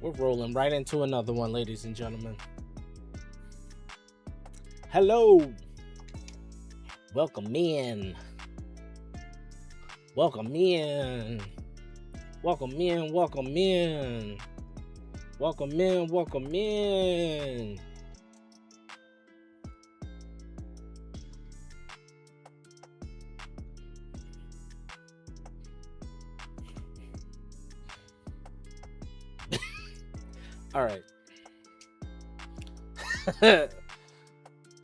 We're rolling right into another one, ladies and gentlemen. Hello. Welcome in. Welcome in. Welcome in. Welcome in. Welcome in. Welcome in. All right.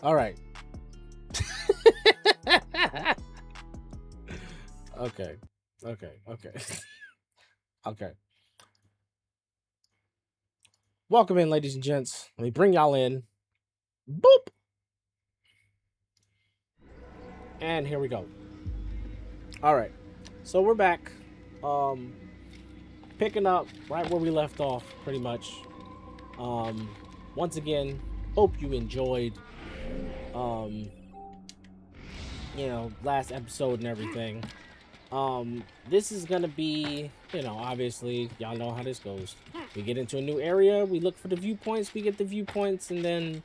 All right. Okay. Okay. Welcome in, ladies and gents. Let me bring y'all in. Boop. And here we go. All right. So we're back. Picking up right where we left off, pretty much. Once again, hope you enjoyed last episode and everything. This is gonna be, obviously y'all know how this goes. We get into a new area, we look for the viewpoints, we get the viewpoints, and then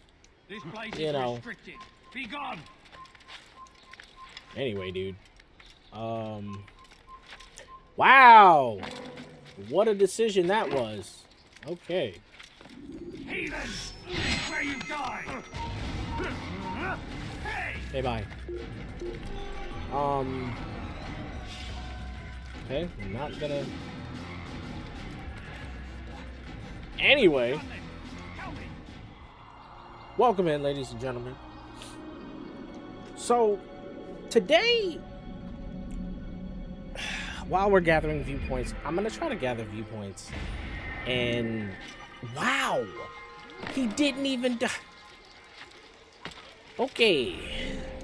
this place is restricted. Be gone. Anyway, dude. Wow, what a decision that was. Okay. Heathens, where you die. Hey, bye. Okay, I'm not gonna. Anyway, welcome in, ladies and gentlemen. So, today, while we're gathering viewpoints, I'm gonna try to gather viewpoints. And wow, he didn't even die. Okay,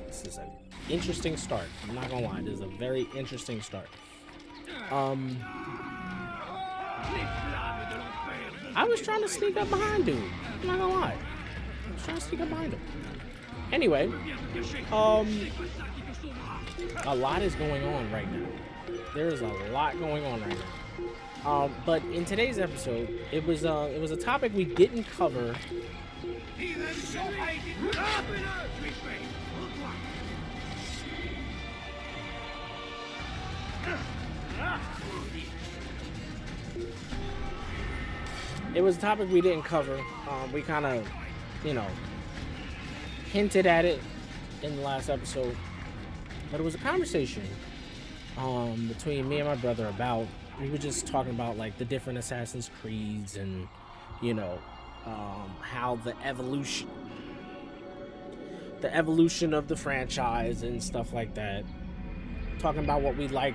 this is an interesting start. I'm not gonna lie, this is a very interesting start. I was trying to sneak up behind dude. I'm not gonna lie. I was trying to sneak up behind him. Anyway, a lot is going on right now. There is a lot going on right now. But in today's episode, it was a topic we didn't cover. It was a topic we didn't cover. We kind of, hinted at it in the last episode, but it was a conversation between me and my brother about. We were just talking about like the different Assassin's Creeds and how the evolution of the franchise and stuff like that. Talking about what we'd like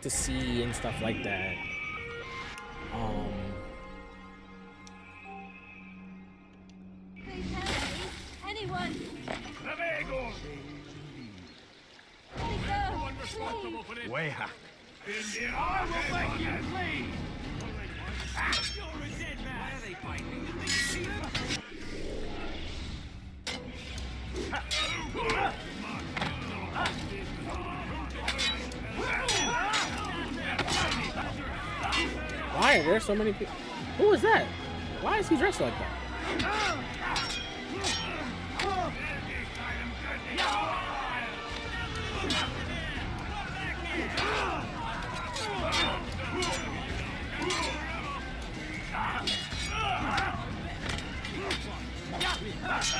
to see and stuff like that. Anyone? Where? I will make you flee. You're a dead man. Why are they fighting? Why are there so many people? Who is that? Why is he dressed like that?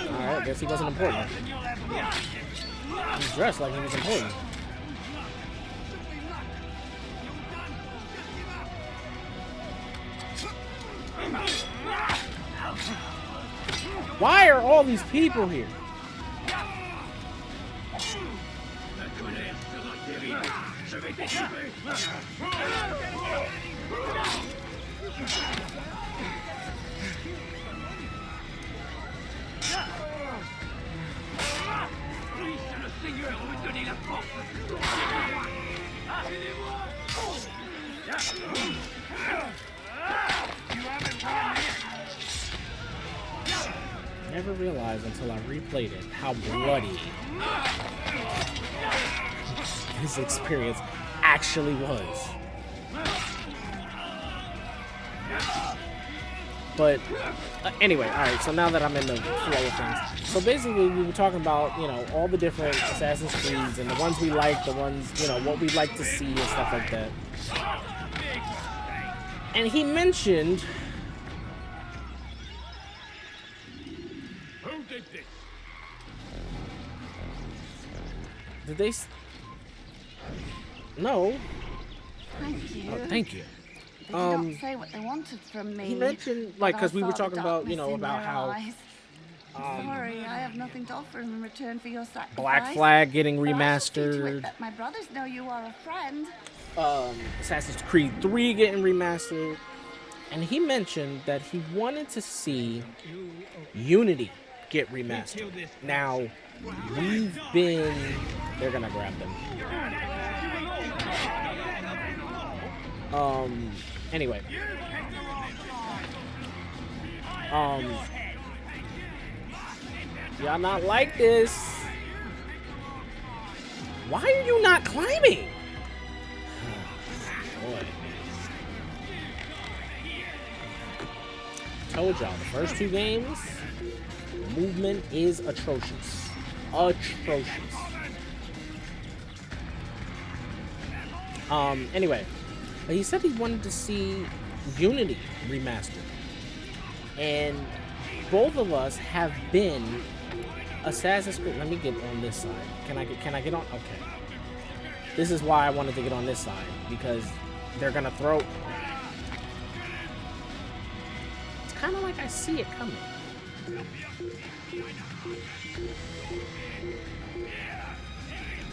Alright, I guess he wasn't important. He's dressed like he was important. Why are all these people here? Never realized until I replayed it how bloody his experience actually was. But anyway, all right. So now that I'm in the flow of things, so basically we were talking about all the different Assassin's Creeds and the ones we like, the ones what we'd like to see and stuff like that. And he mentioned. Who did this? Did they? No. Thank you. Thank you. They did not say what they wanted from me. He mentioned, like, because but I we were saw the talking about, darkness in about their how eyes. Sorry, I have nothing to offer in return for your sacrifice. Black Flag getting But I shall see to it remastered, that my brothers know you are a friend. Assassin's Creed 3 getting remastered, and he mentioned that he wanted to see Unity get remastered. Now, we've been... They're gonna grab them. Anyway. Y'all not like this. Why are you not climbing? Boy. Told y'all, the first 2 games, movement is atrocious. Atrocious. Anyway, he said he wanted to see Unity remastered. And both of us have been Assassin's Creed. Let me get on this side. Can I get on? Okay. This is why I wanted to get on this side, because they're gonna throw. It's kind of like I see it coming.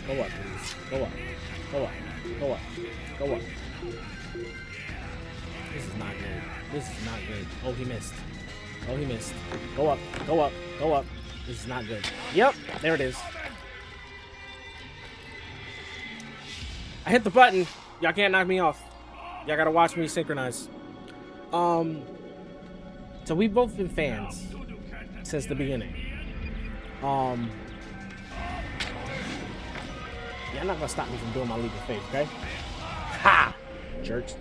Go up, please. Go up. Go up. Go up. Go up. This is not good. This is not good. Oh, he missed. Oh, he missed. Go up. Go up. Go up. This is not good. Yep. There it is. I hit the button. Y'all can't knock me off. Y'all gotta watch me synchronize. So we've both been fans since the beginning. Y'all not gonna stop me from doing my leap of faith, okay? Ha! Jerks.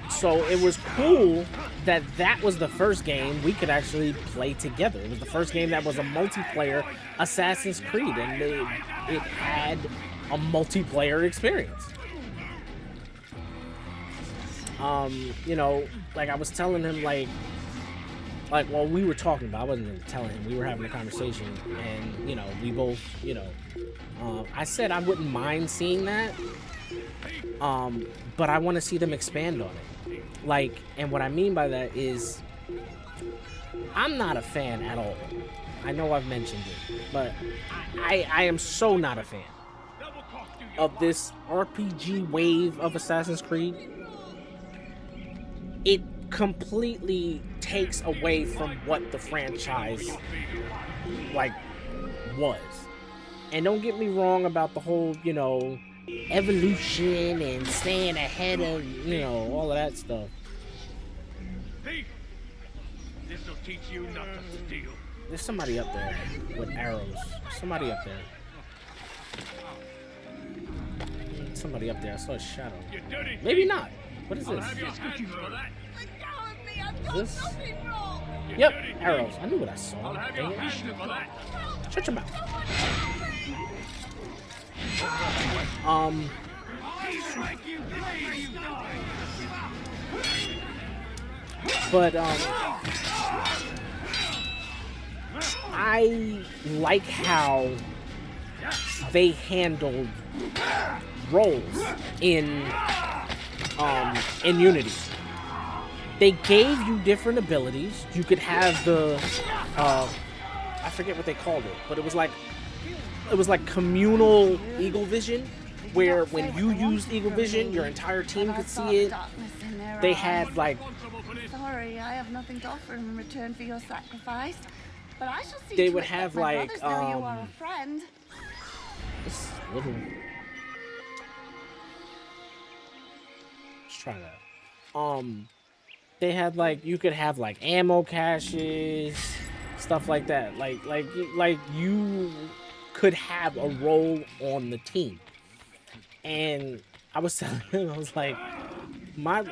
So it was cool that was the first game we could actually play together. It was the first game that was a multiplayer Assassin's Creed, and it had a multiplayer experience. Like I was telling him, well, we were talking about, I wasn't really telling him, we were having a conversation, and, we both, I said I wouldn't mind seeing that, but I want to see them expand on it. And what I mean by that is, I'm not a fan at all. I know I've mentioned it, but I am so not a fan of this RPG wave of Assassin's Creed. It completely takes away from what the franchise was. And don't get me wrong about the whole, evolution and staying ahead of, all of that stuff. This'll teach you not to steal. There's somebody up there with arrows. Somebody up there. Somebody up there. I saw a shadow. Maybe not. What is this? Is this? Yep, arrows. I knew what I saw. Dang it. Shut your mouth. But I like how they handled roles in Unity. They gave you different abilities. You could have the I forget what they called it, but it was like communal eagle vision, where when you used eagle vision, your entire team could see it. They had Sorry, I have nothing to offer in return for your sacrifice. But I shall see they to would it have that my brothers know you are a friend. This is a little. Let's try that. They had you could have ammo caches, stuff like that. Like you could have a role on the team. And I was telling him, I was like, my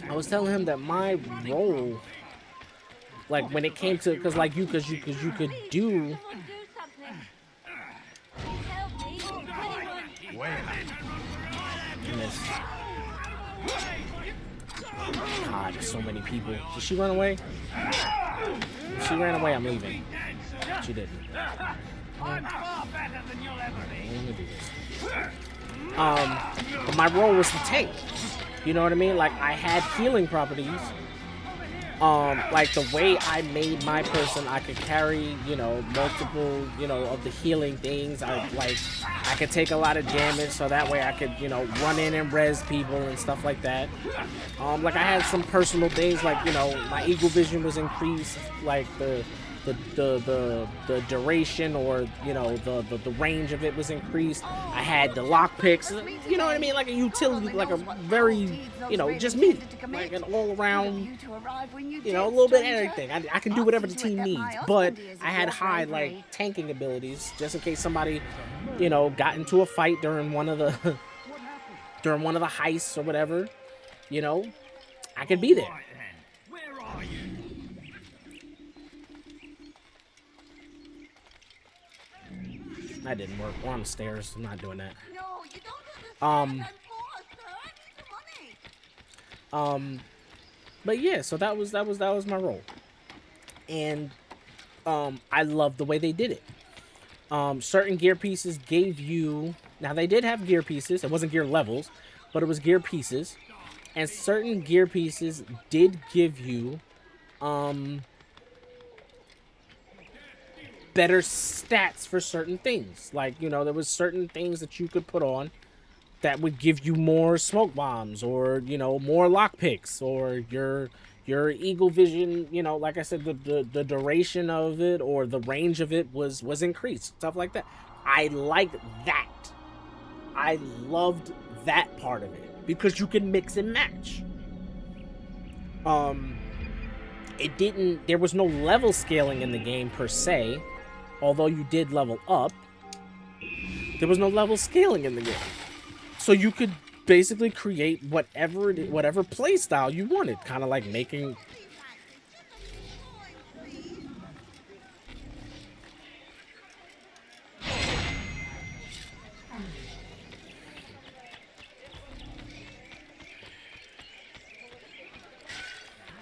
I was telling him that my role, like when it came to, because you could do. Goodness. God, there's so many people. Did she run away? If she ran away, I'm leaving. She didn't. I'm far better than you'll ever be. Let me do this. But my role was to tank. You know what I mean? Like, I had healing properties. Like the way I made my person, I could carry, you know, multiple, you know, of the healing things. I could take a lot of damage, so that way I could, you know, run in and res people and stuff like that. Like I had some personal things, like, you know, my eagle vision was increased, like the duration, or you know, the range of it was increased. I had the lock picks, you know what I mean, like a utility, like a very, you know, just me, like an all around, you know, a little bit of everything. I can do whatever the team needs, but I had high like tanking abilities just in case somebody, you know, got into a fight during one of the heists or whatever. You know, I could be there. Right then, where are you? That didn't work. We're on the stairs. I'm not doing that. No, you don't understand. I'm bored, sir. I need the money. But yeah, so that was my role, and I love the way they did it. Certain gear pieces gave you, now they did have gear pieces. It wasn't gear levels, but it was gear pieces, and certain gear pieces did give you better stats for certain things. Like, you know, there was certain things that you could put on that would give you more smoke bombs, or, you know, more lockpicks, or your eagle vision, you know, like I said, the duration of it or the range of it was increased, stuff like that. I liked that. I loved that part of it because you can mix and match. It didn't, there was no level scaling in the game per se, although you did level up. There was no level scaling in the game, so you could basically create whatever play style you wanted, kind of like making.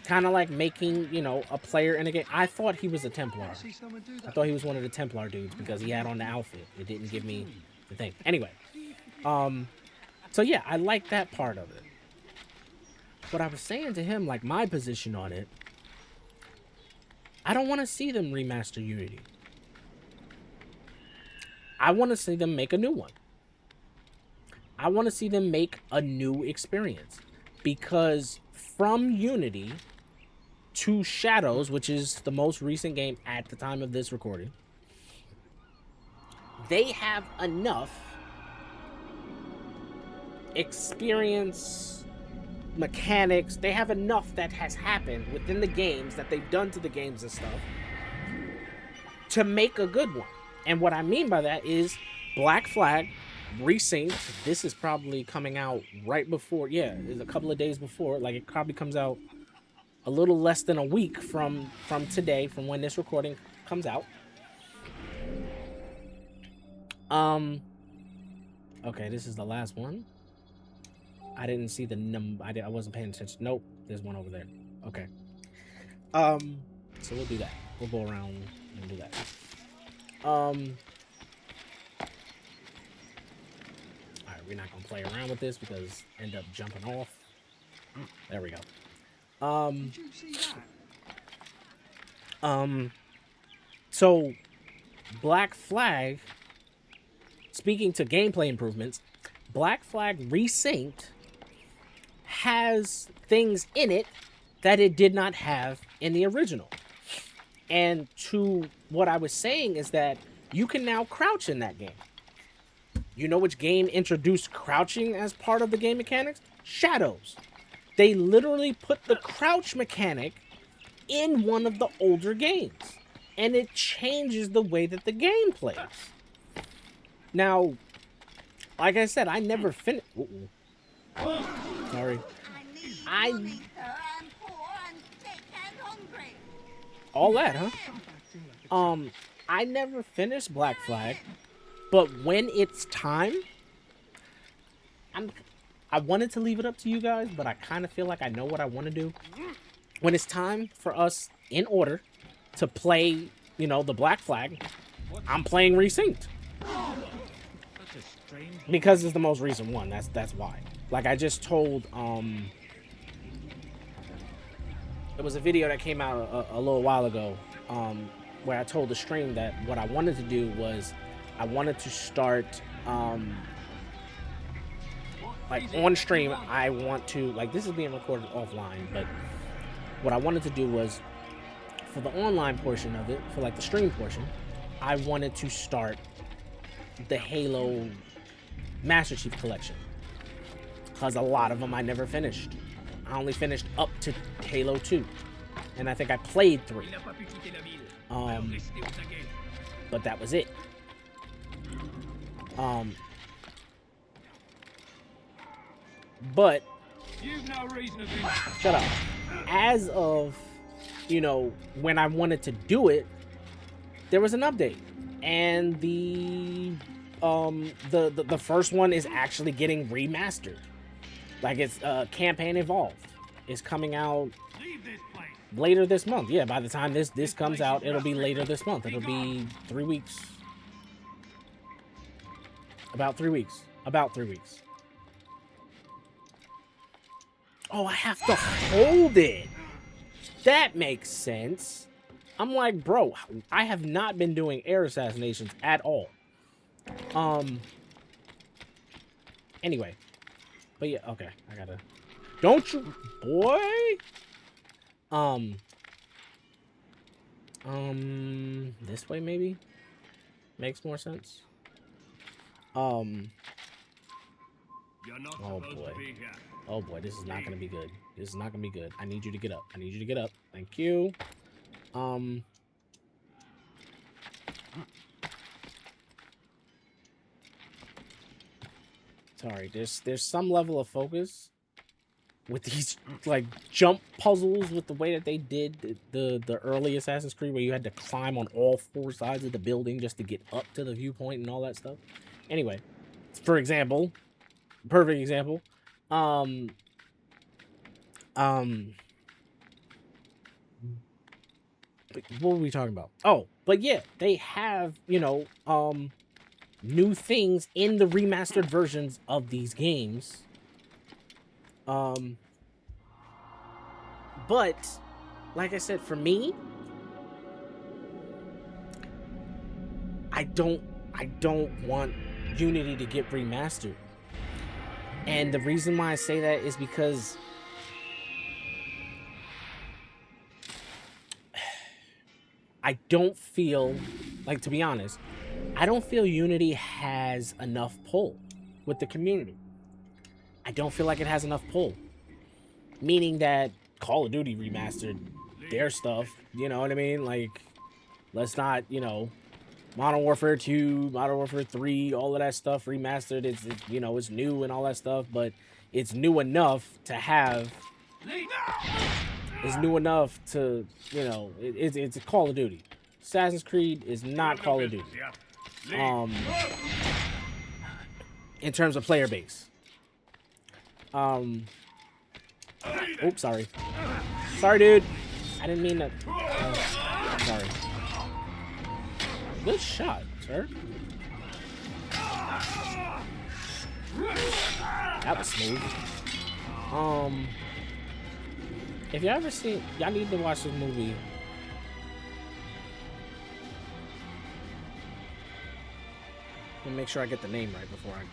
Kind of like making, you know, a player in a game. I thought he was a Templar. I thought he was one of the Templar dudes because he had on the outfit. It didn't give me the thing. Anyway, so yeah, I like that part of it. But I was saying to him, like, my position on it, I don't want to see them remaster Unity. I want to see them make a new one. I want to see them make a new experience, because from Unity to Shadows, which is the most recent game at the time of this recording, they have enough experience, mechanics, they have enough that has happened within the games that they've done to the games and stuff to make a good one. And what I mean by that is Black Flag resynced. This is probably coming out right before, yeah, it's a couple of days before. Like, it probably comes out a little less than a week from today, from when this recording comes out. Okay, this is the last one. I didn't see the number. I wasn't paying attention. Nope, there's one over there. Okay. So we'll do that. We'll go around and do that. Alright, we're not gonna play around with this because end up jumping off. There we go. So Black Flag, speaking to gameplay improvements, Black Flag Resynced has things in it that it did not have in the original. And to what I was saying is that you can now crouch in that game. You know which game introduced crouching as part of the game mechanics? Shadows. They literally put the crouch mechanic in one of the older games. And it changes the way that the game plays. Now, like I said, I never finished. Sorry. I need money, sir. I'm poor and sick and hungry. All that, huh? I never finished Black Flag, but when it's time, I wanted to leave it up to you guys, but I kind of feel like I know what I want to do. When it's time for us, in order, to play, you know, the Black Flag, I'm playing Resynced. Because it's the most recent one, that's why. Like I just told, there was a video that came out a little while ago, where I told the stream that what I wanted to do was I wanted to start, like on stream, I want to, like this is being recorded offline, but what I wanted to do was for the online portion of it, for like the stream portion, I wanted to start the Halo Master Chief Collection. Because a lot of them I never finished. I only finished up to Halo 2. And I think I played 3. But that was it. But shut up. As of, you know, when I wanted to do it, there was an update. And the first one is actually getting remastered. Like it's Campaign Evolved is coming out later this month. Yeah, by the time this comes out, it'll be later this month. It'll be 3 weeks. About 3 weeks. About 3 weeks. Oh, I have to hold it. That makes sense. I'm like, bro, I have not been doing air assassinations at all. Anyway. But yeah, okay. I gotta... Don't you... Boy! This way, maybe? Makes more sense. Oh, boy. Oh, boy. This is not gonna be good. This is not gonna be good. I need you to get up. I need you to get up. Thank you. Sorry, there's some level of focus with these like jump puzzles with the way that they did the early Assassin's Creed where you had to climb on all 4 sides of the building just to get up to the viewpoint and all that stuff. Anyway, for example, perfect example. What were we talking about? Oh, but yeah, they have, you know, new things in the remastered versions of these games. But like I said, for me, I don't want Unity to get remastered. And the reason why I say that is because I don't feel, like, to be honest, I don't feel Unity has enough pull with the community. I don't feel like it has enough pull. Meaning that Call of Duty remastered their stuff, you know what I mean? Like, let's not, you know, Modern Warfare 2, Modern Warfare 3, all of that stuff remastered. It's you know, it's new and all that stuff, but it's new enough to have... It's new enough to, you know, it's a Call of Duty. Assassin's Creed is not Call of Duty. In terms of player base. Oops, sorry. Sorry, dude. I didn't mean to... sorry. Good shot, sir. That was smooth. If y'all ever seen... Y'all need to watch this movie. Let me make sure I get the name right before I...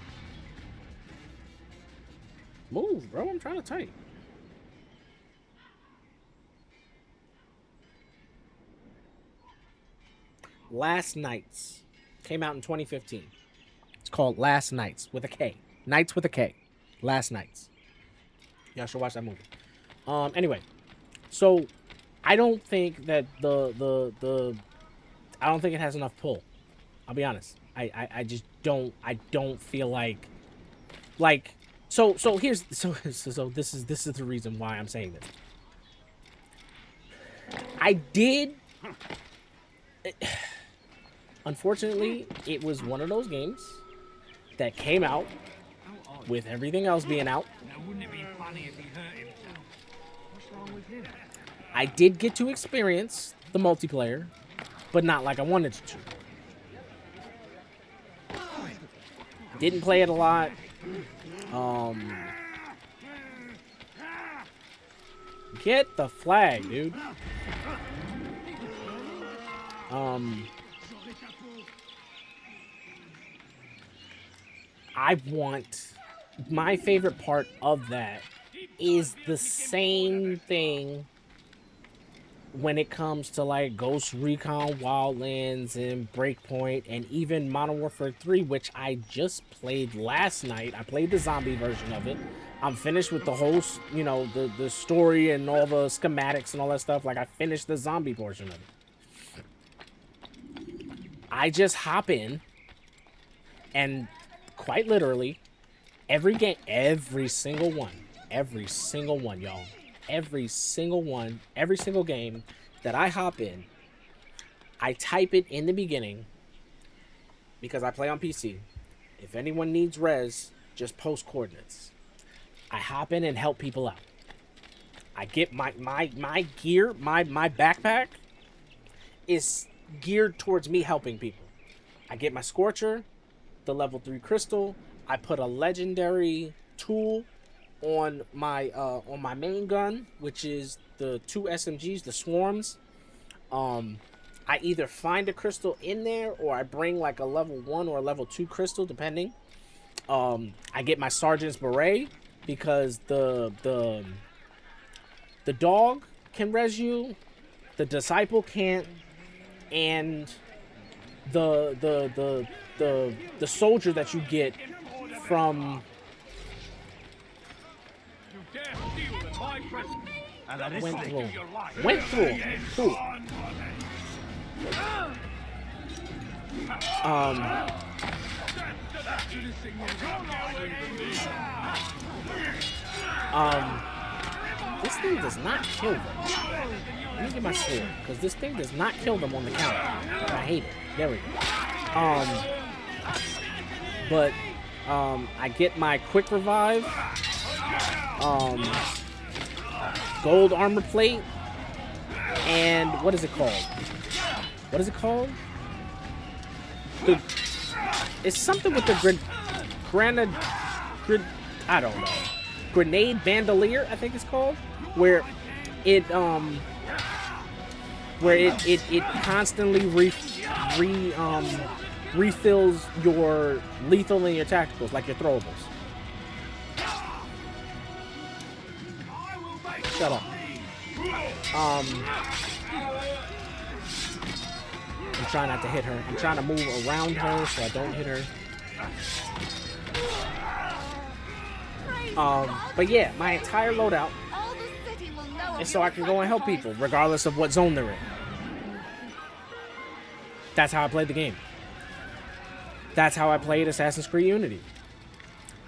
Move, bro. I'm trying to type. Last Nights. Came out in 2015. It's called Last Nights with a K. Nights with a K. Last Nights. Y'all should watch that movie. Anyway, so I don't think that the I don't think it has enough pull. I'll be honest. I just don't. I don't feel like so here's so this is the reason why I'm saying this. I did. Unfortunately, it was one of those games that came out with everything else being out. Now, wouldn't it be funny if he hurt himself? What's wrong with him? I did get to experience the multiplayer, but not like I wanted to. Didn't play it a lot. Get the flag, dude. I want my favorite part of that is the same thing when it comes to like Ghost Recon Wildlands and Breakpoint and even Modern Warfare 3, which I just played last night. I played the zombie version of it. I'm finished with the whole, you know, the story and all the schematics and all that stuff. Like, I finished the zombie portion of it. I just hop in and quite literally every game, every single one, y'all. Every single game that I hop in, I type it in the beginning because I play on PC. If anyone needs res, just post coordinates. I hop in and help people out. I get my gear, my backpack is geared towards me helping people. I get my Scorcher, the level 3 crystal. I put a legendary tool on my main gun, which is the 2 SMGs, the swarms. I either find a crystal in there or I bring like a level 1 or a level 2 crystal, depending. I get my sergeant's beret because the dog can res you, the disciple can't, and the soldier that you get from went through. Cool. This thing does not kill them. Let me get my sword, because this thing does not kill them on the counter. I hate it. There we go. I get my quick revive, gold armor plate, and what is it called? It's something with the I don't know. Grenade bandolier, I think it's called, where it constantly refills your lethal and your tacticals, like your throwables. Shut up. I'm trying not to hit her. I'm trying to move around her so I don't hit her. But yeah, my entire loadout is so I can go and help people, regardless of what zone they're in. That's how I played the game. That's how I played Assassin's Creed Unity.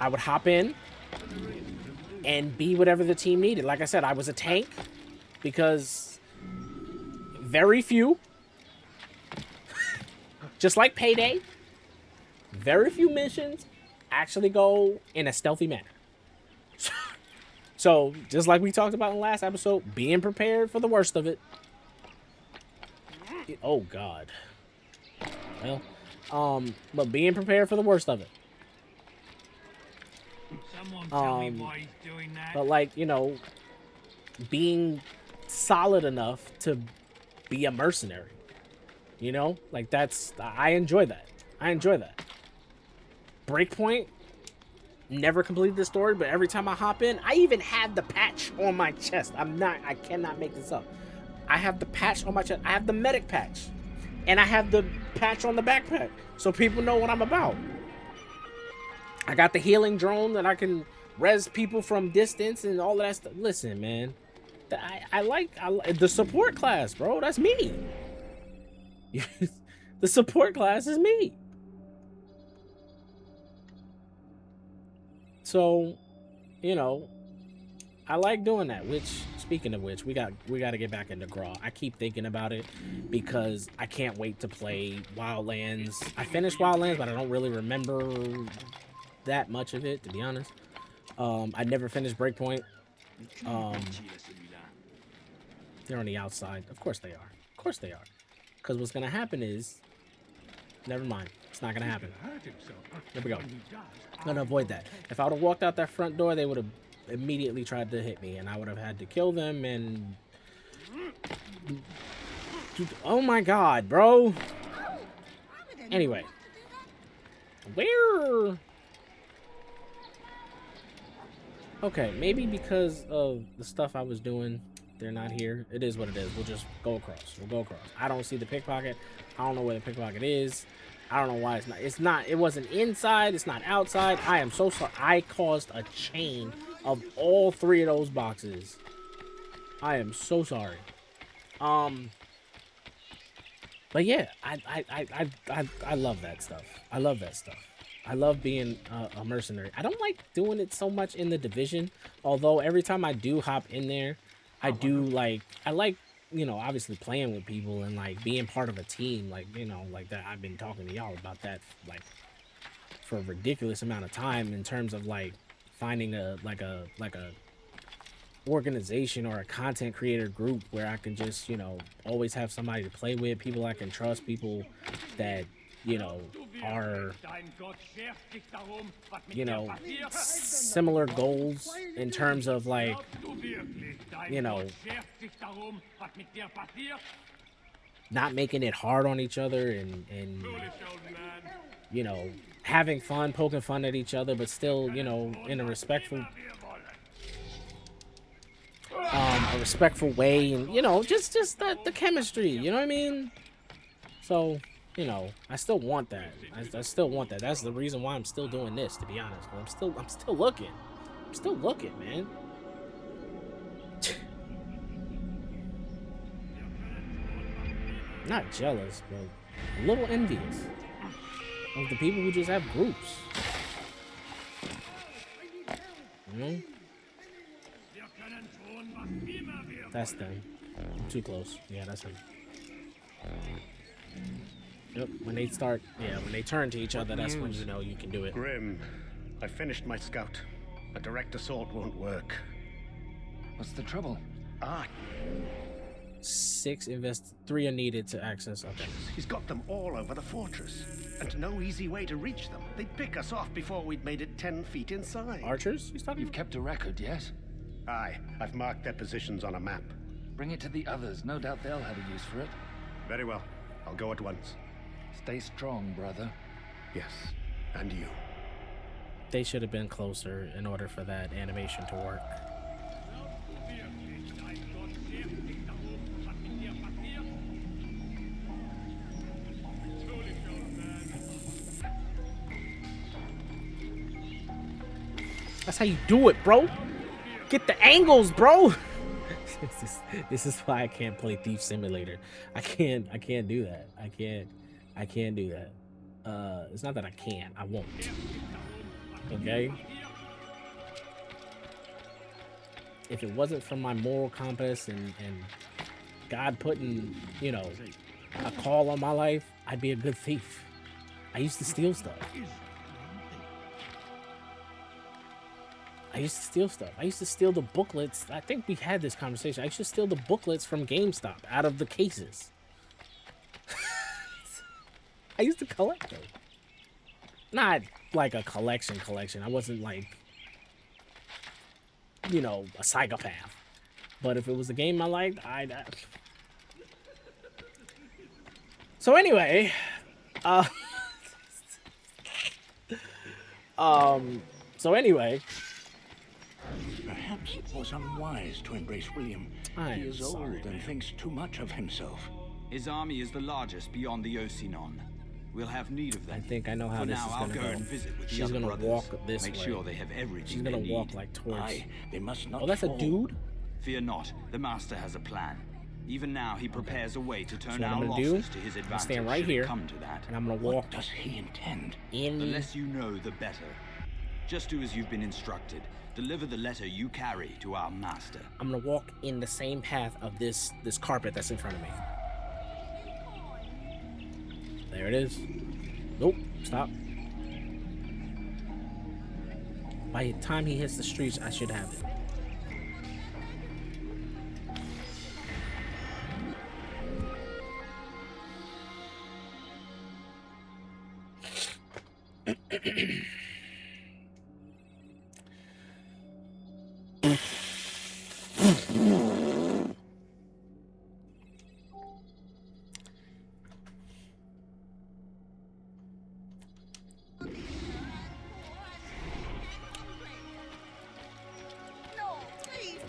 I would hop in and be whatever the team needed. Like I said, I was a tank because very few, just like Payday, very few missions actually go in a stealthy manner. So, just like we talked about in the last episode, being prepared for the worst of it. Oh, God. Well, but being prepared for the worst of it. Someone tell me why he's doing that. But, like, you know, being solid enough to be a mercenary. You know? Like, I enjoy that. Breakpoint. Never completed the story, but every time I hop in, I even have the patch on my chest. I cannot make this up. I have the patch on my chest. I have the medic patch. And I have the patch on the backpack, so people know what I'm about. I got the healing drone that I can res people from distance and all of that stuff. Listen, man, I like the support class, bro. That's me. The support class is me. So, you know, I like doing that. Which, speaking of which, we got to get back into Graw. I keep thinking about it because I can't wait to play Wildlands. I finished Wildlands, but I don't really remember that much of it, to be honest. I never finished Breakpoint. They're on the outside. Of course they are. Of course they are. Because what's gonna happen is, never mind. It's not gonna happen. There we go. I'm gonna avoid that. If I would have walked out that front door, they would have immediately tried to hit me, and I would have had to kill them. And oh my god, bro. Anyway, where? Okay, maybe because of the stuff I was doing, they're not here. It is what it is. We'll just go across. We'll go across. I don't see the pickpocket. I don't know where the pickpocket is. I don't know why it's not. It's not. It wasn't inside. It's not outside. I am so sorry. I caused a chain of all 3 of those boxes. I am so sorry. But yeah, I love that stuff. I love that stuff. I love being a mercenary. I don't like doing it so much in the Division, although every time I do hop in there, I do like, I like, you know, obviously playing with people and like being part of a team, like, you know, like that. I've been talking to y'all about that like for a ridiculous amount of time in terms of like finding a organization or a content creator group where I can just, you know, always have somebody to play with, people I can trust, people that, you know, are, you know, similar goals in terms of like, you know, not making it hard on each other and you know, having fun, poking fun at each other, but still, you know, in a respectful way, and you know, just the chemistry, you know what I mean? So, you know, I still want that. I still want that. That's the reason why I'm still doing this, to be honest. I'm still looking. I'm still looking, man. Not jealous, but a little envious of the people who just have groups. You know? That's them. Too close. Yeah, that's him. Yep. When they start, yeah, when they turn to each other, that's when you know you can do it. Grim, I finished my scout. A direct assault won't work. What's the trouble? 3 are needed to access. Okay. He's got them all over the fortress. And no easy way to reach them. They'd pick us off before we'd made it 10 feet inside. Archers? He's talking. You've kept a record, yes? Aye, I've marked their positions on a map. Bring it to the others. No doubt they'll have a use for it. Very well. I'll go at once. Stay strong, brother. Yes, and you. They should have been closer in order for that animation to work. That's how you do it, bro. Get the angles, bro. This is why I can't play Thief Simulator. I can't do that. I can't do that. It's not that I can't. I won't. Okay? If it wasn't for my moral compass and God putting, you know, a call on my life, I'd be a good thief. I used to steal stuff. I used to steal the booklets. I think we had this conversation. I used to steal the booklets from GameStop out of the cases. I used to collect them. Not like a collection. I wasn't like, you know, a psychopath. But if it was a game I liked, I'd... So anyway, so anyway... Perhaps it was unwise to embrace William. He is old and thinks too much of himself. His army is the largest beyond the Ocinon. We'll have need of them. I think I know how For this now, is I'll gonna go go. and visit with the She's other gonna brothers. walk this Make way. sure they have everything She's they gonna need. walk like towards. Aye, they must not Oh, that's a fall. dude. Fear not, the master has a plan. Even now, he prepares a way to turn So what our I'm gonna do, losses to his I'm gonna advantage. stand right should it here, come to that. and I'm gonna walk What does he intend? The in. less you know, the better. Just do as you've been instructed. Deliver the letter you carry to our master. I'm gonna walk in the same path of this carpet that's in front of me. There it is. Nope. Stop. By the time he hits the streets, I should have it.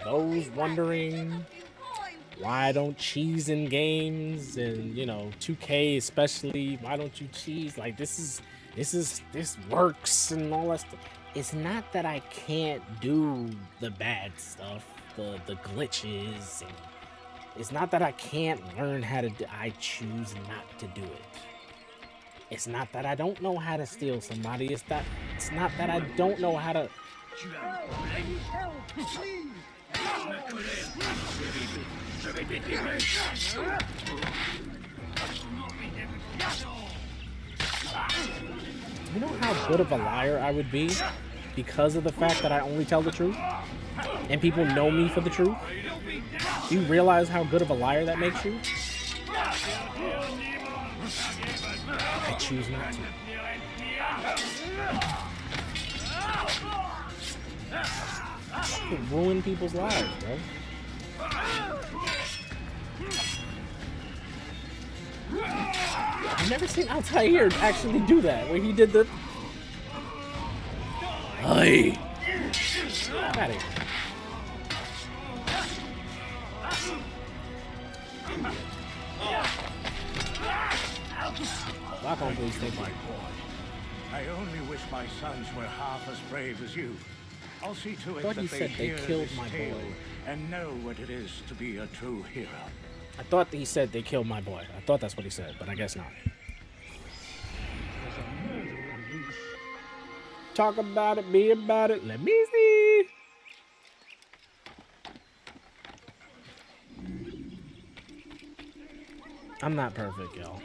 Those wondering why I don't cheese in games, and you know 2K especially, why don't you cheese? Like this works and all that stuff. It's not that I can't do the bad stuff, the glitches, and it's not that I can't learn how to do, I choose not to do it. It's not that I don't know how to steal somebody, it's not that I don't know how to. You know how good of a liar I would be because of the fact that I only tell the truth and people know me for the truth? Do you realize how good of a liar that makes you? I choose not to. You can ruin people's lives, bro. I've never seen Altair actually do that, where he did the. Hey! Got it. Lock on, please. Thank you. I only wish my sons were half as brave as you. I'll see to it thought that he they said they hear killed this my tale boy. and know what it is to be a true hero. I thought he said they killed my boy. I thought that's what he said, but I guess not. Talk about it, be about it. Let me see. I'm not perfect, y'all.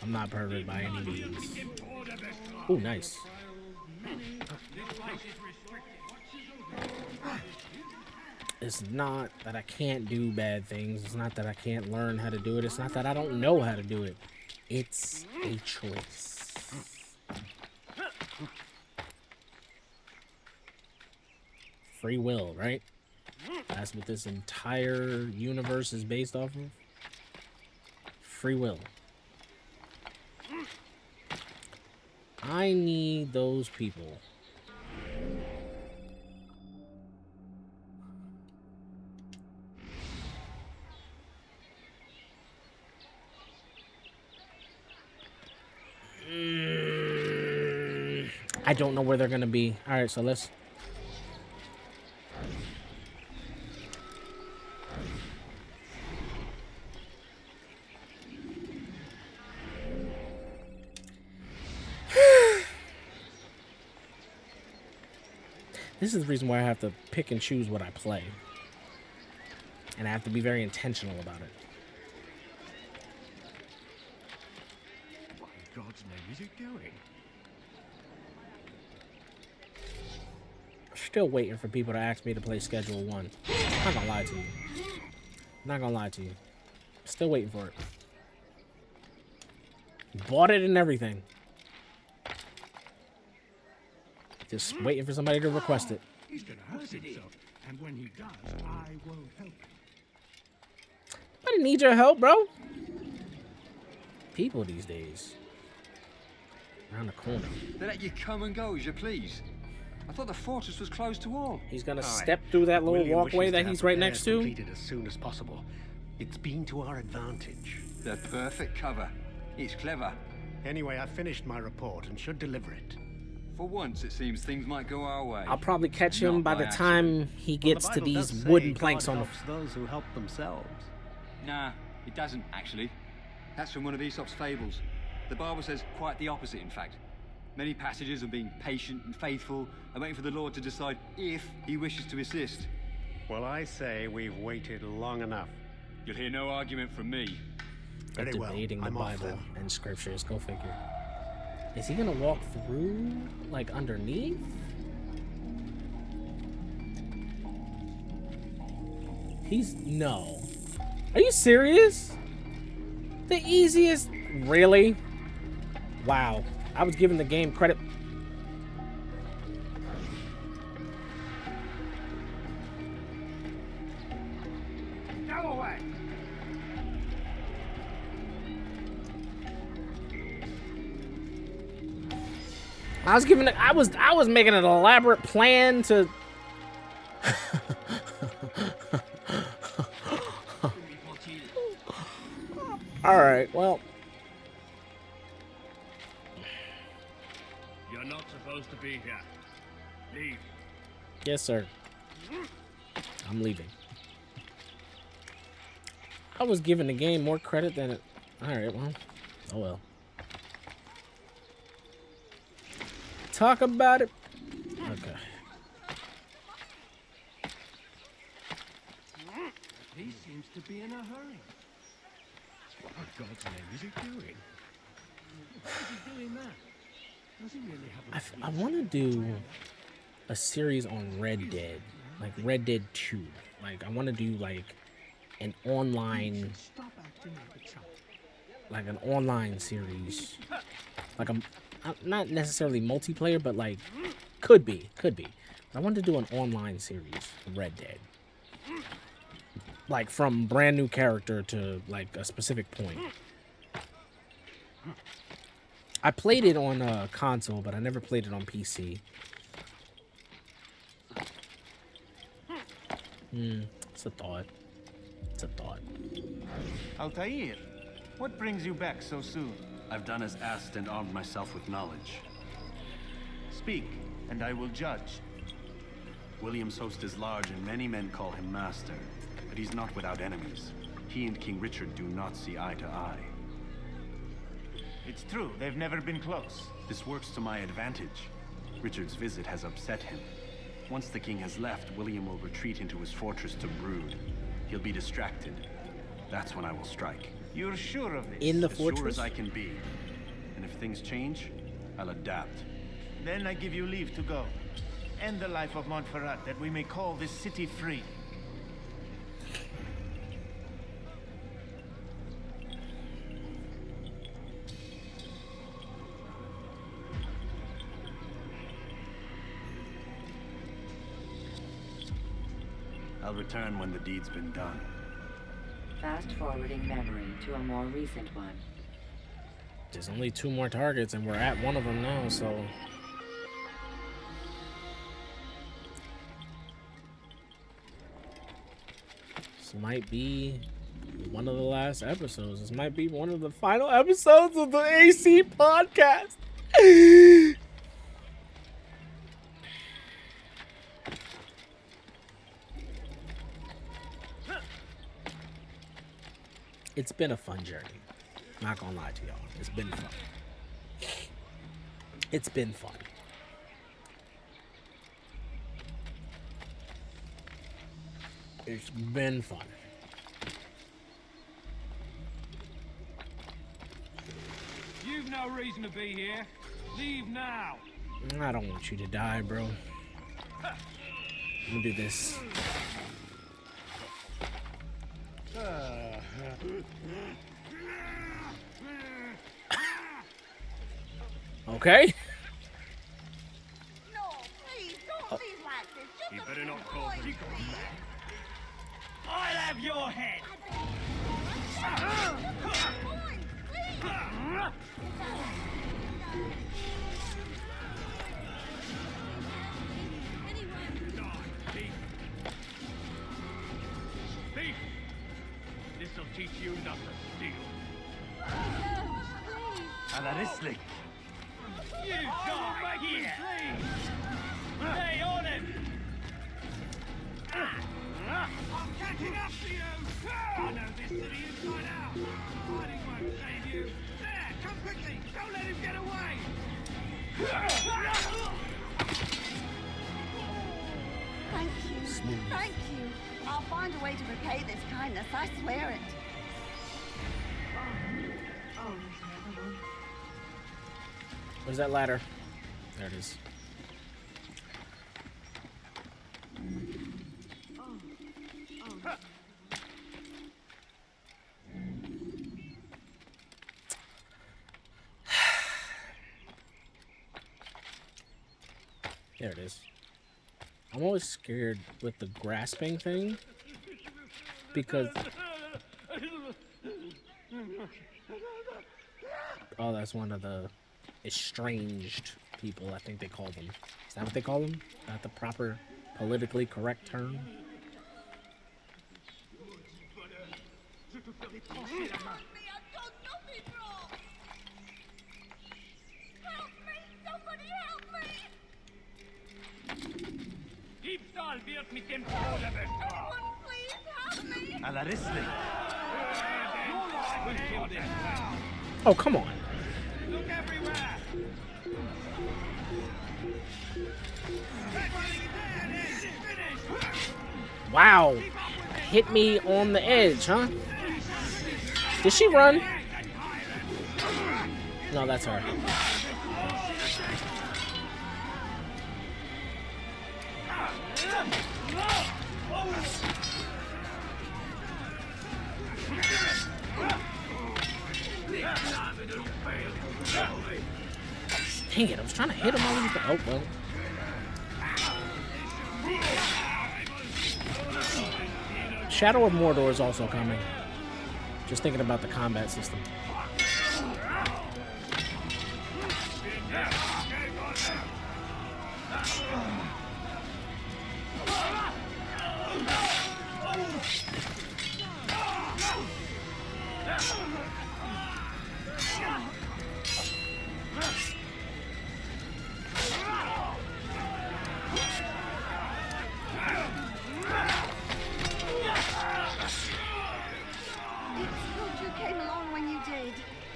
I'm not perfect by any means. Ooh, nice. It's not that I can't do bad things. It's not that I can't learn how to do it. It's not that I don't know how to do it. It's a choice. Free will, right? That's what this entire universe is based off of. Free will. I need those people. I don't know where they're gonna be. All right, so let's. This is the reason why I have to pick and choose what I play. And I have to be very intentional about it. What in God's name is it doing? Still waiting for people to ask me to play Schedule 1. I'm not gonna lie to you. Not gonna lie to you. Still waiting for it. Bought it and everything. Just waiting for somebody to request it. He's gonna hurt himself, and when he does, I won't help him. I didn't need your help, bro. People these days. Around the corner. They let you come and go as you please. I thought the fortress was closed to all. He's gonna Aye. step through that little William walkway wishes to that have he's right repairs next to. completed as soon as possible. It's been to our advantage. The perfect cover. It's clever. Anyway, I've finished my report and should deliver it. For once, it seems things might go our way. I'll probably catch him Not by by the accident. time he Well, gets the to Bible these does say wooden planks God on the. helps those who help themselves. Nah, it doesn't, actually. That's from one of Aesop's fables. The Bible says quite the opposite, in fact. Many passages of being patient and faithful and waiting for the Lord to decide if he wishes to assist. Well, I say we've waited long enough. You'll hear no argument from me. Very well. Debating the I'm off Bible then. and scriptures. Go figure. Is he gonna walk through, like, underneath? No. Are you serious? The easiest? Really? Wow. I was giving the game credit. Go away. I was giving it. I was making an elaborate plan to. All right. Well. You're not supposed to be here. Leave. Yes, sir. I'm leaving. I was giving the game more credit than it. All right. Well. Oh well. Talk about it. Okay. He seems to be in a hurry. What on God's name is he doing? Why is he doing that? Does he really have a... I want to do a series on Red Dead, like Red Dead 2. Like I want to do like an online, Stop acting like a chump. like an online series, like a not necessarily multiplayer, but like could be. I want to do an online series, Red Dead, like from brand new character to like a specific point. I played it on a console, but I never played it on PC. It's a thought. It's a thought. Altair, what brings you back so soon? I've done as asked and armed myself with knowledge. Speak, and I will judge. William's host is large and many men call him master, but he's not without enemies. He and King Richard do not see eye to eye. It's true, they've never been close. This works to my advantage. Richard's visit has upset him. Once the king has left, William will retreat into his fortress to brood. He'll be distracted. That's when I will strike. You're sure of this? In the As sure fortress? as I can be. And if things change, I'll adapt. Then I give you leave to go. End the life of Montferrat, that we may call this city free. I'll return when the deed's been done. Fast-forwarding memory to a more recent one. There's only 2 more targets, and we're at one of them now, so... This might be one of the last episodes. This might be one of the final episodes of the AC podcast. It's been a fun journey. Not gonna lie to y'all. It's been fun. It's been fun. It's been fun. You've no reason to be here. Leave now. I don't want you to die, bro. I'm gonna do this. Okay. No, please, don't leave like this. You Just better a not few call points, me. please. I'll have your head. Just a point, please. Thief. Thief. This'll teach you not to steal. Alarislik. You die here! Stay on him! I'm catching up to you! I know this city inside out! Hiding won't save you! There! Come quickly! Don't let him get away! Thank you. Thank you. I'll find a way to repay this kindness. I swear it. Where's that ladder? There it is. There it is. I'm always scared with the grasping thing because oh, that's one of the estranged people, I think they call them. Is that what they call them? Not the proper politically correct term? Alarislik. Oh, come on. Look everywhere! Wow. Hit me on the edge, huh? Did she run? No, that's her. Dang it, I was trying to hit him while he was there. Oh, well. Shadow of Mordor is also coming. Just thinking about the combat system.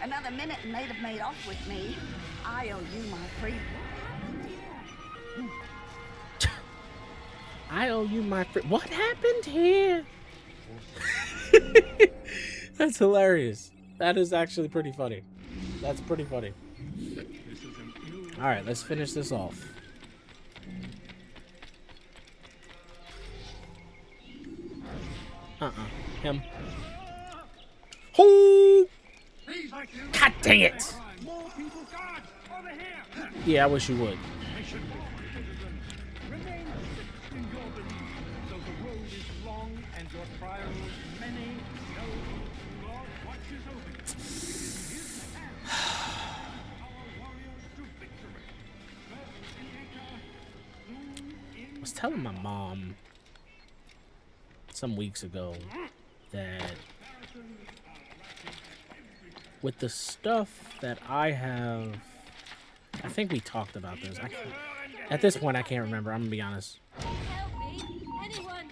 Another minute and they'd have made off with me. I owe you my freedom. I owe you my What happened here? That's hilarious. That is actually pretty funny. That's pretty funny. Alright, let's finish this off. Him. Ho! God dang it! Yeah, I wish you would. I was telling my mom some weeks ago that with the stuff that I have, I think we talked about this. At this point, I can't remember. I'm gonna be honest. Help me, anyone!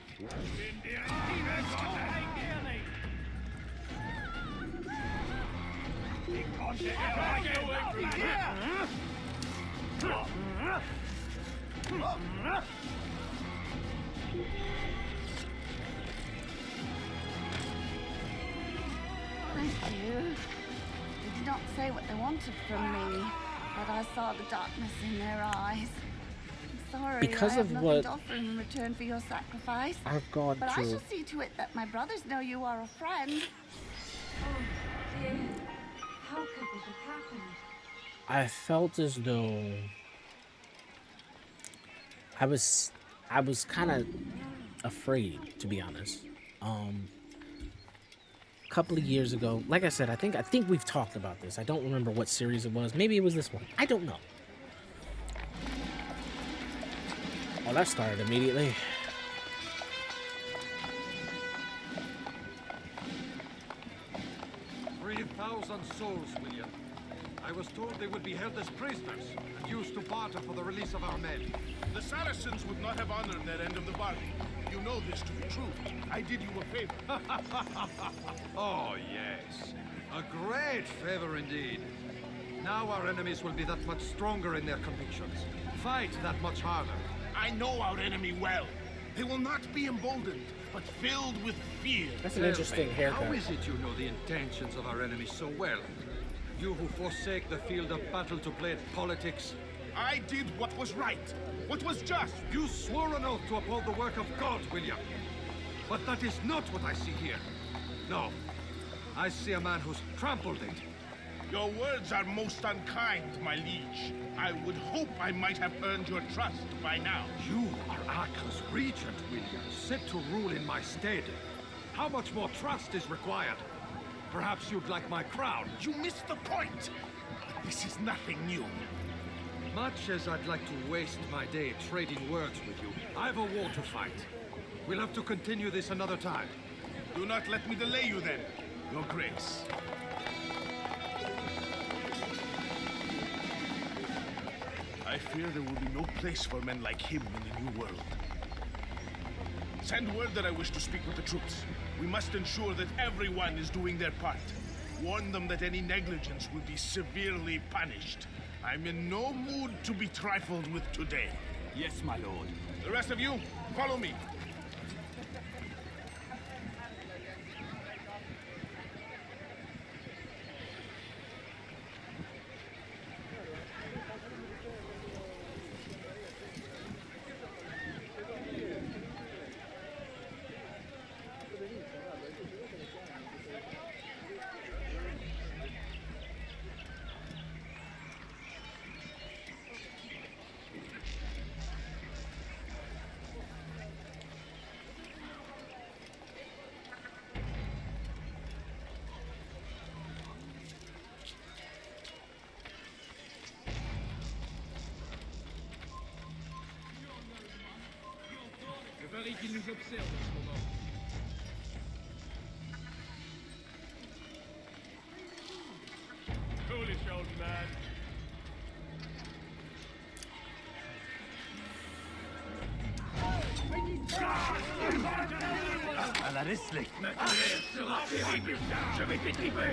Thank you. They did not say what they wanted from me, but I saw the darkness in their eyes. I'm sorry, Because I have of nothing what to offer in return for your sacrifice. I've gone But I through. shall see to it that my brothers know you are a friend. Oh, dear. How could this have happened? I felt as though I was kind of afraid, to be honest. A couple of years ago, like I said, I think we've talked about this. I don't remember what series it was. Maybe it was this one. I don't know. Oh, that started immediately. 3,000 souls, William. I was told they would be held as prisoners and used to barter for the release of our men. The Saracens would not have honored their end of the bargain. You know this to be true. I did you a favor. Oh, yes. A great favor indeed. Now our enemies will be that much stronger in their convictions. Fight that much harder. I know our enemy well. They will not be emboldened, but filled with fear. That's an interesting haircut. How is it you know the intentions of our enemies so well? You who forsake the field of battle to play at politics. I did what was right, what was just. You swore an oath to uphold the work of God, William. But that is not what I see here. No. I see a man who's trampled it. Your words are most unkind, my liege. I would hope I might have earned your trust by now. You are Arca's regent, William, set to rule in my stead. How much more trust is required? Perhaps you'd like my crown. You missed the point. This is nothing new. Much as I'd like to waste my day trading words with you, I've a war to fight. We'll have to continue this another time. Do not let me delay you then, Your Grace. I fear there will be no place for men like him in the New World. Send word that I wish to speak with the troops. We must ensure that everyone is doing their part. Warn them that any negligence will be severely punished. I'm in no mood to be trifled with today. Yes, my lord. The rest of you, follow me. Je parie qu'il nous observe en ce moment. Foolish old man. À la Leslie. Ma colère sera terrible. Je vais t'étriper.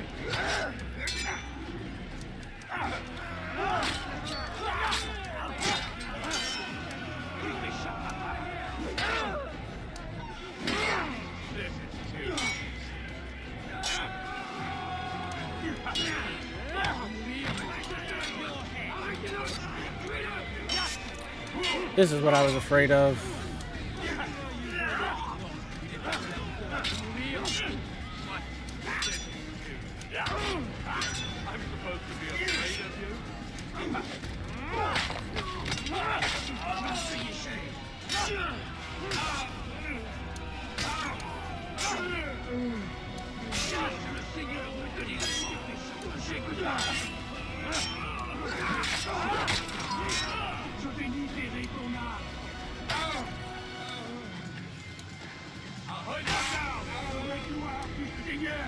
This is what I was afraid of. I'm supposed to be afraid of you? Je vais libérer ton âme. Ahoy now! Le gloire du Seigneur!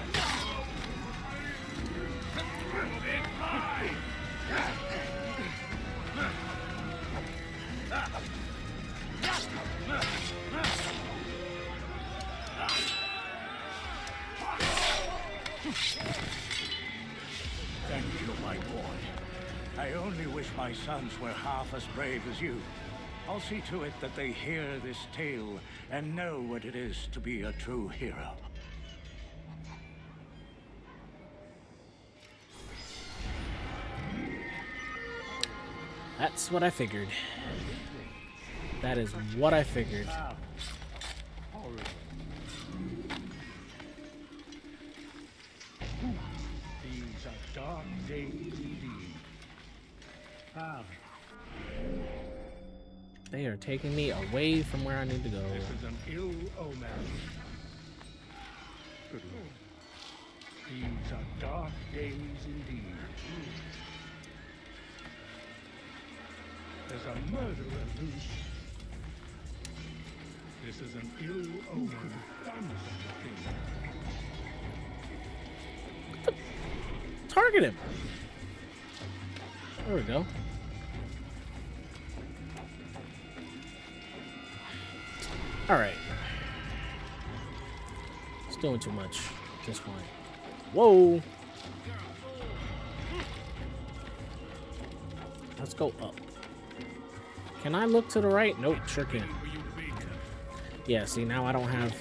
Thank you, my boy. I only wish my sons were half as brave as you. I'll see to it that they hear this tale and know what it is to be a true hero. That's what I figured. That is what I figured. These are dark days indeed. They are taking me away from where I need to go. This is an ill omen. Good Lord. These are dark days indeed. There's a murderer loose. This is an ill omen. Who could have done such a thing? Target him. There we go. All right. It's doing too much at this point. Whoa. Let's go up. Can I look to the right? Nope, sure can't. Yeah, see, now I don't have...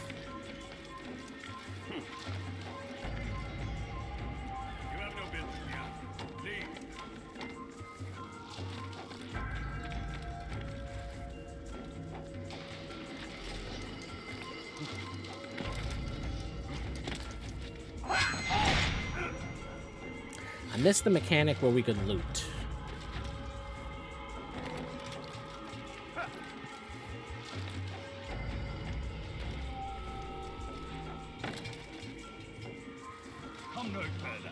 I missed the mechanic where we could loot. Come no further.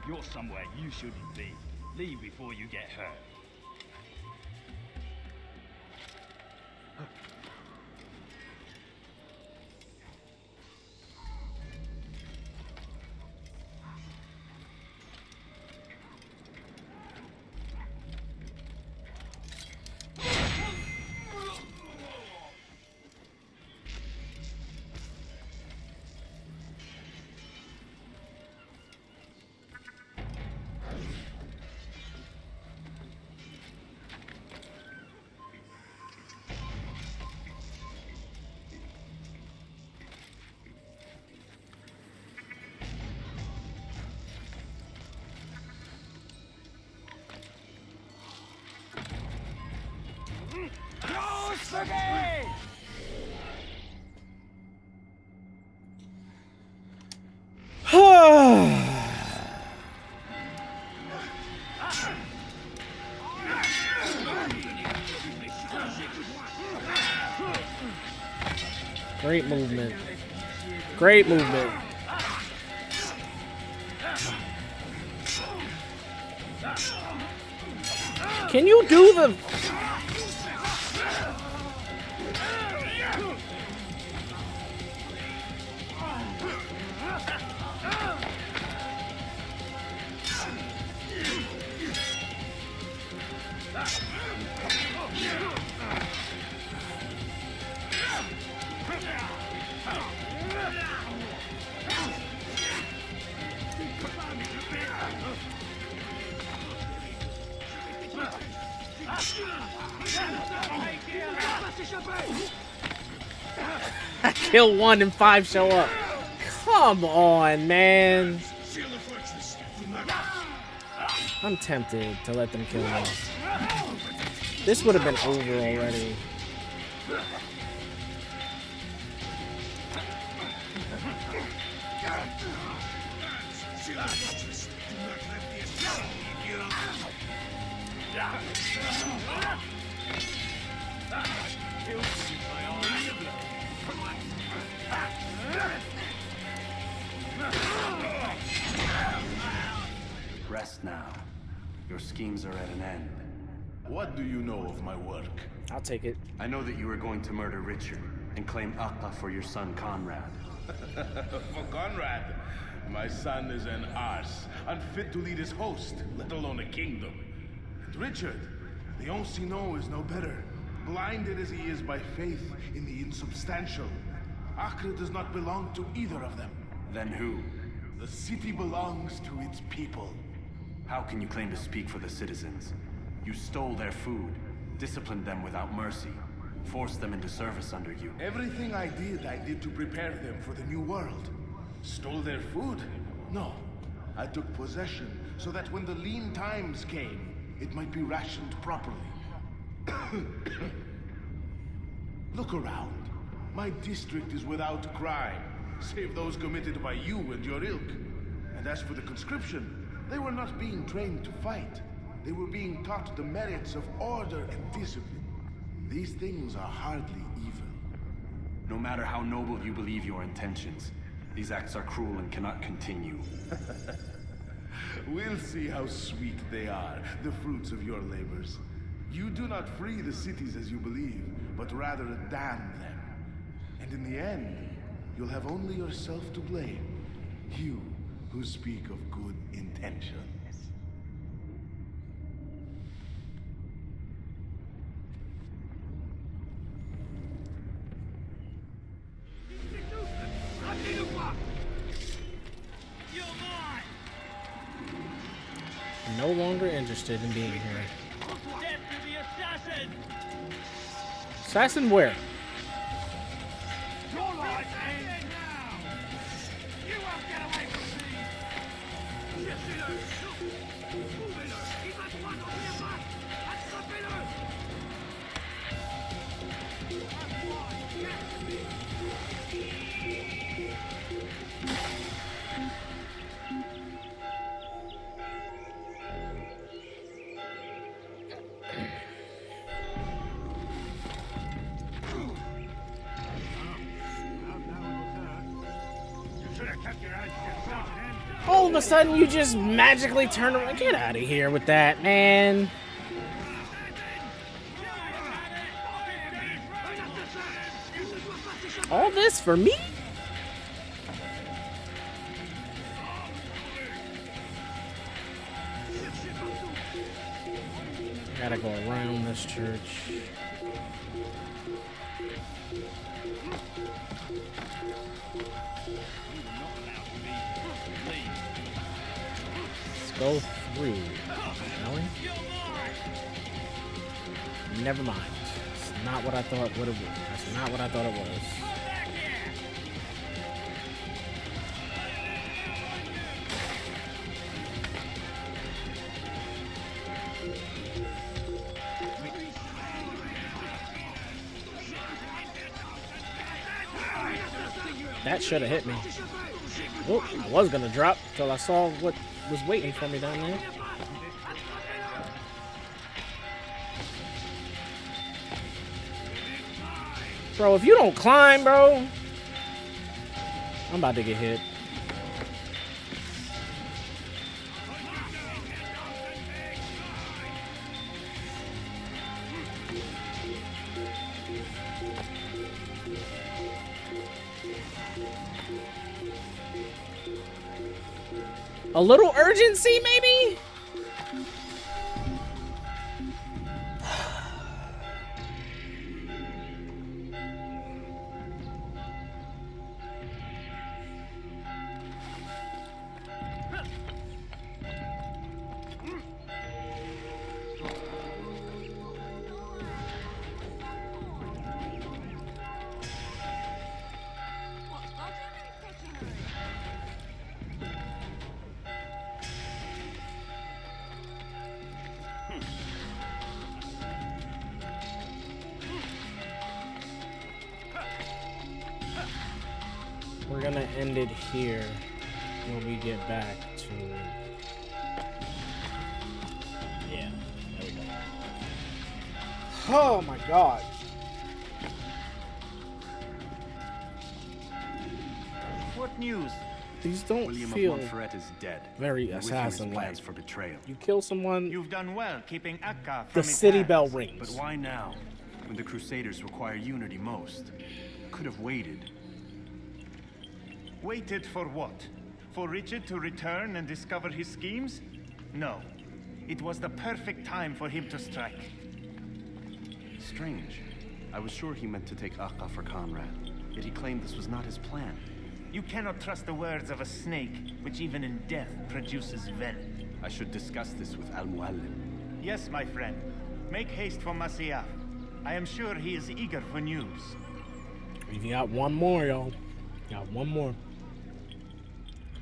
You're somewhere you shouldn't be. Leave before you get hurt. Great movement. Great movement. Can you do the... I kill one and 5 show up. Come on, man. I'm tempted to let them kill me. This would have been over already. Rest now. Your schemes are at an end. What do you know of my work? I'll take it. I know that you are going to murder Richard and claim Appa for your son Conrad. For Conrad, my son is an arse, unfit to lead his host, let alone a kingdom. And Richard, the Oncino is no better, blinded as he is by faith in the insubstantial. Acre does not belong to either of them. Then who? The city belongs to its people. How can you claim to speak for the citizens? You stole their food, disciplined them without mercy, forced them into service under you. Everything I did to prepare them for the new world. Stole their food? No. I took possession so that when the lean times came, it might be rationed properly. Look around. My district is without crime, save those committed by you and your ilk. And as for the conscription, they were not being trained to fight. They were being taught the merits of order and discipline. These things are hardly evil. No matter how noble you believe your intentions, these acts are cruel and cannot continue. We'll see how sweet they are, the fruits of your labors. You do not free the cities as you believe, but rather damn them. And in the end, you'll have only yourself to blame. You who speak of good intentions. No longer interested in being here. Death to the assassin! Assassin where? Your life ends now! You won't get away from me! All of a sudden, you just magically turn around. Get out of here with that, man. All this for me? Gotta go around this church. Let's go through, shall we? Never mind. It's not what I thought what it was. That's not what I thought it was. That should have hit me. Oh, I was gonna drop till I saw what was waiting for me down there. Bro, if you don't climb, bro, I'm about to get hit. A little urgency, maybe? We're gonna end it here when we get back to... Yeah, there we go. Oh my god. What news? These don't William feel of Montferrat is dead. very and with him his assassin-like. plans for betrayal. You kill someone, You've done well keeping Akka from the his city hands. bell rings. But why now, when the Crusaders require unity most? Could have waited. Waited for what? For Richard to return and discover his schemes? No. It was the perfect time for him to strike. Strange. I was sure he meant to take Akka for Conrad, yet he claimed this was not his plan. You cannot trust the words of a snake, which even in death produces venom. I should discuss this with Al-Muallim. Yes, my friend. Make haste for Masyaf. I am sure he is eager for news. We got one more, y'all. Got one more.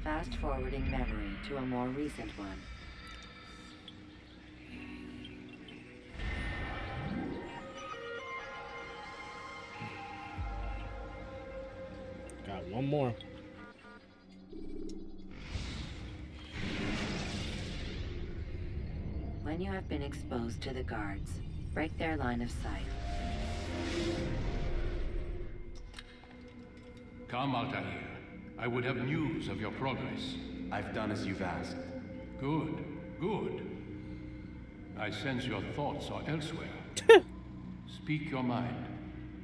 Fast forwarding memory to a more recent one. Got one more. When you have been exposed to the guards, break their line of sight. Come, Altair. I would have news of your progress. I've done as you've asked. Good, good. I sense your thoughts are elsewhere. Speak your mind.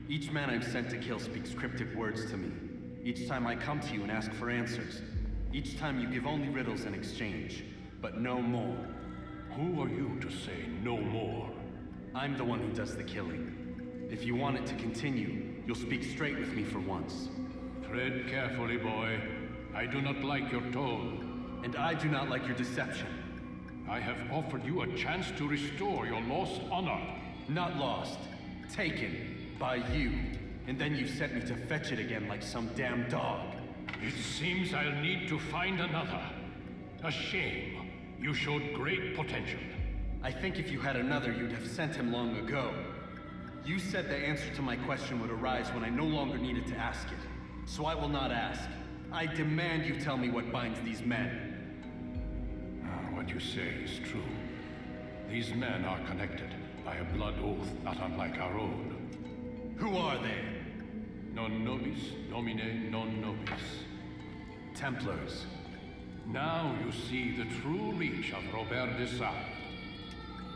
Each man I'm sent to kill speaks cryptic words to me. Each time I come to you and ask for answers. Each time you give only riddles in exchange, but no more. Who are you to say no more? I'm the one who does the killing. If you want it to continue, you'll speak straight with me for once. Tread carefully, boy. I do not like your tone. And I do not like your deception. I have offered you a chance to restore your lost honor. Not lost. Taken. By you. And then you sent me to fetch it again like some damn dog. It seems I'll need to find another. A shame. You showed great potential. I think if you had another, you'd have sent him long ago. You said the answer to my question would arise when I no longer needed to ask it. So I will not ask. I demand you tell me what binds these men. What you say is true. These men are connected by a blood oath not unlike our own. Who are they? Non nobis, nomine non nobis. Templars. Now you see the true reach of Robert de Sade.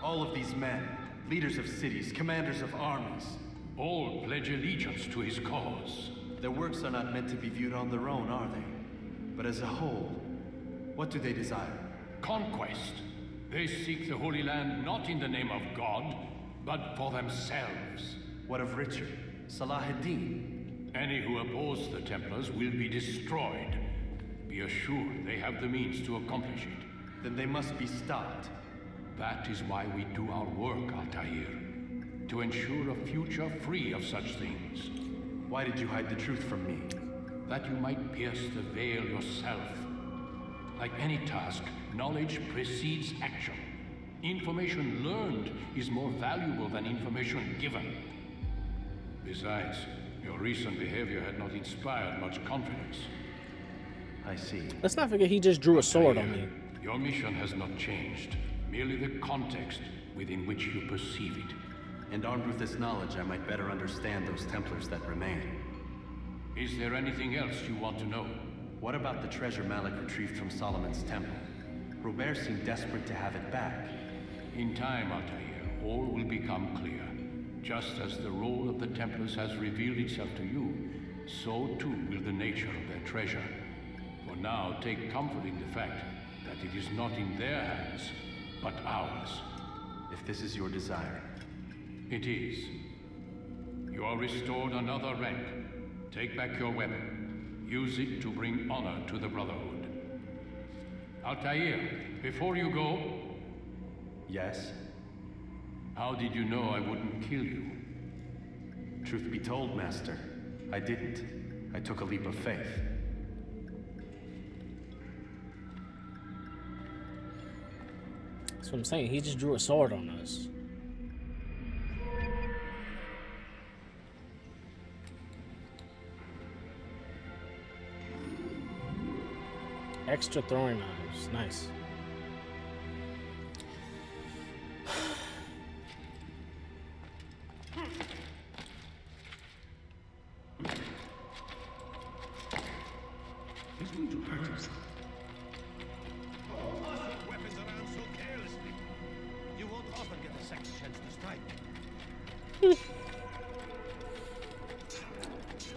All of these men, leaders of cities, commanders of armies. All pledge allegiance to his cause. Their works are not meant to be viewed on their own, are they? But as a whole, what do they desire? Conquest. They seek the Holy Land not in the name of God, but for themselves. What of Richard? Salah ad-Din? Any who oppose the Templars will be destroyed. Be assured they have the means to accomplish it. Then they must be stopped. That is why we do our work, Altair. To ensure a future free of such things. Why did you hide the truth from me? That you might pierce the veil yourself. Like any task, knowledge precedes action. Information learned is more valuable than information given. Besides, your recent behavior had not inspired much confidence. I see. Let's not forget he just drew a sword on me. Your mission has not changed. Merely the context within which you perceive it. And armed with this knowledge, I might better understand those Templars that remain. Is there anything else you want to know? What about the treasure Malik retrieved from Solomon's temple? Robert seemed desperate to have it back. In time, Altair, all will become clear. Just as the role of the Templars has revealed itself to you, so too will the nature of their treasure. For now, take comfort in the fact that it is not in their hands, but ours. If this is your desire. It is. You are restored another rank. Take back your weapon. Use it to bring honor to the Brotherhood. Altair, before you go... Yes? How did you know I wouldn't kill you? Truth be told, Master, I didn't. I took a leap of faith. That's what I'm saying. He just drew a sword on us. Extra throwing knives. Nice. He's going to hurt himself. Tossing weapons around so carelessly. You won't often get a second chance to strike.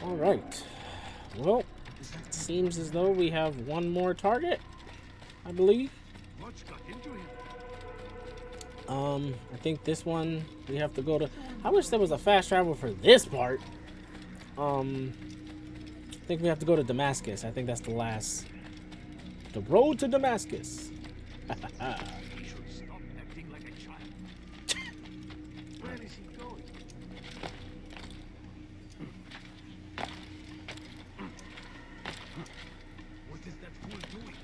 All right. Well, it seems as though we have one more target, I believe. What's got into him? I think this one we have to go to. I wish there was a fast travel for this part. I think we have to go to Damascus. I think that's the last. The road to Damascus. He should stop acting like a child. Where is he going? What is that fool doing?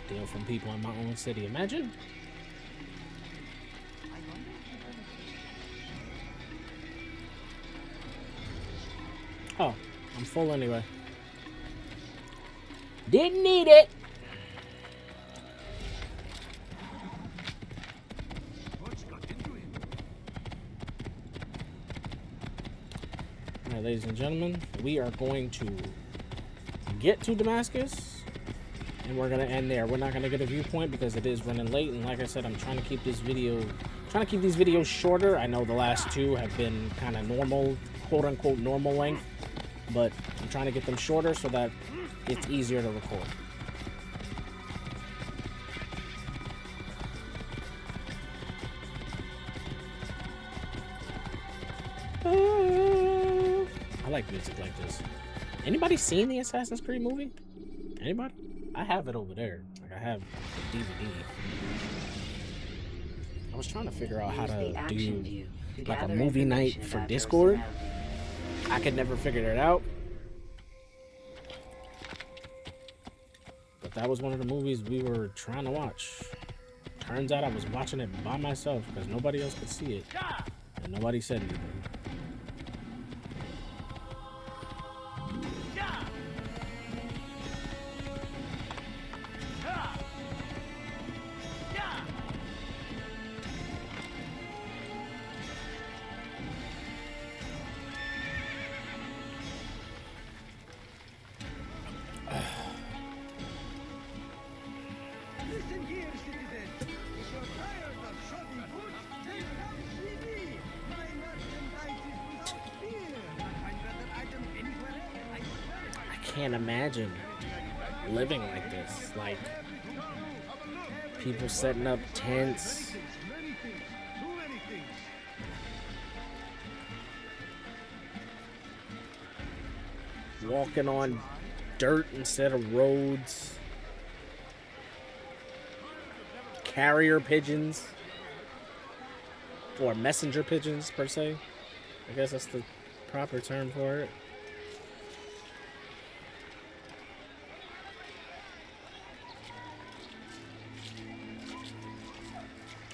Steal from people in my own city. Imagine. Oh, I'm full anyway. Didn't need it. What's got into him? All right, ladies and gentlemen, we are going to get to Damascus, and we're gonna end there. We're not gonna get a viewpoint because it is running late, and like I said, I'm trying to keep these videos shorter. I know the last two have been kind of normal, quote unquote normal length, but I'm trying to get them shorter so that it's easier to record. I like music like this. Anybody seen the Assassin's Creed movie? Anybody? I have it over there. Like, I have the DVD. I was trying to figure out how to do like a movie night for Discord. I could never figure it out. But that was one of the movies we were trying to watch. Turns out I was watching it by myself because nobody else could see it. And nobody said anything. Can't imagine living like this. Like, people setting up tents, walking on dirt instead of roads, carrier pigeons, or messenger pigeons per se. I guess that's the proper term for it.